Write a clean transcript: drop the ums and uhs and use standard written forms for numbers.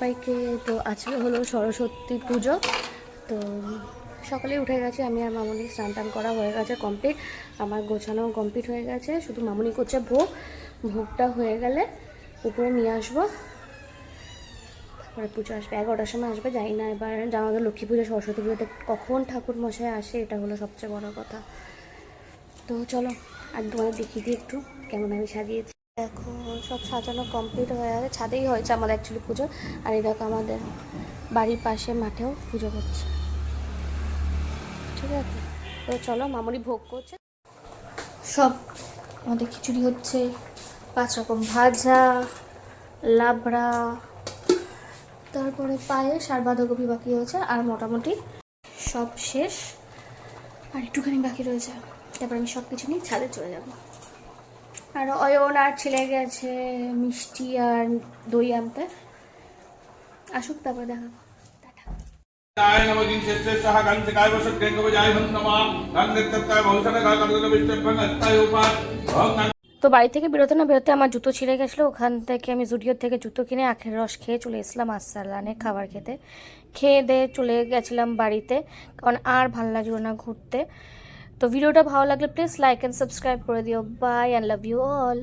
সবাইকে। তো আজকে হলো সরস্বতী পুজো। তো সকালে উঠে গেছে, আমি আর মামুনি স্নান টান করা হয়ে গেছে কমপ্লিট, আমার গোছানো কমপ্লিট হয়ে গেছে। শুধু মামুনি করছে ভোগটা হয়ে গেলে উপরে নিয়ে আসবো, তারপরে পুজো আসবে 11টার সময় আসবে। জানি না এবার আমাদের লক্ষ্মী পুজো সরস্বতী পুজোতে কখন ঠাকুর মশাই আসে, এটা হলো সবচেয়ে বড় কথা। তো চলো আর তোমাদের দেখিয়ে দিই একটু কেমন আমি সাজিয়েছি। দেখো সব সাজানো কমপ্লিট হয়ে গেছে, ছাদেই হয়েছে আমাদের অ্যাকচুয়ালি পুজো। আর এই দেখো আমাদের বাড়ির পাশে মাঠেও পুজো করছে, ঠিক আছে। তো চলো মামুনি ভোগ করছে। সব আমাদের খিচুড়ি হচ্ছে, 5 রকম ভাজা, লাবড়া, তারপরে পায়েস আর বাঁধাকপি বাকি হয়েছে, আর মোটামুটি সব শেষ। আর একটুখানি বাকি রয়েছে, তারপর আমি সব কিছু নিয়ে ছাদে চলে যাব। আর অয়ন আর ছেলে গেছে মিষ্টি আর দই আনতে, আসুক তারপরে দেখাবো। তো বাড়ি থেকে বেরোতে না বেরোতে আমার জুতো ছিঁড়ে গেছিলো, ওখান থেকে আমি জুডিওর থেকে জুতো কিনে আখের রস খেয়ে চলে এসেছিলাম আরসালানে খাবার খেতে। খেয়ে দিয়ে চলে গেছিলাম বাড়িতে, কারণ আর ভালো লাগলো না ঘুরতে। তো ভিডিওটা ভালো লাগলে প্লিজ লাইক অ্যান্ড সাবস্ক্রাইব করে দিও। Bye and love you all.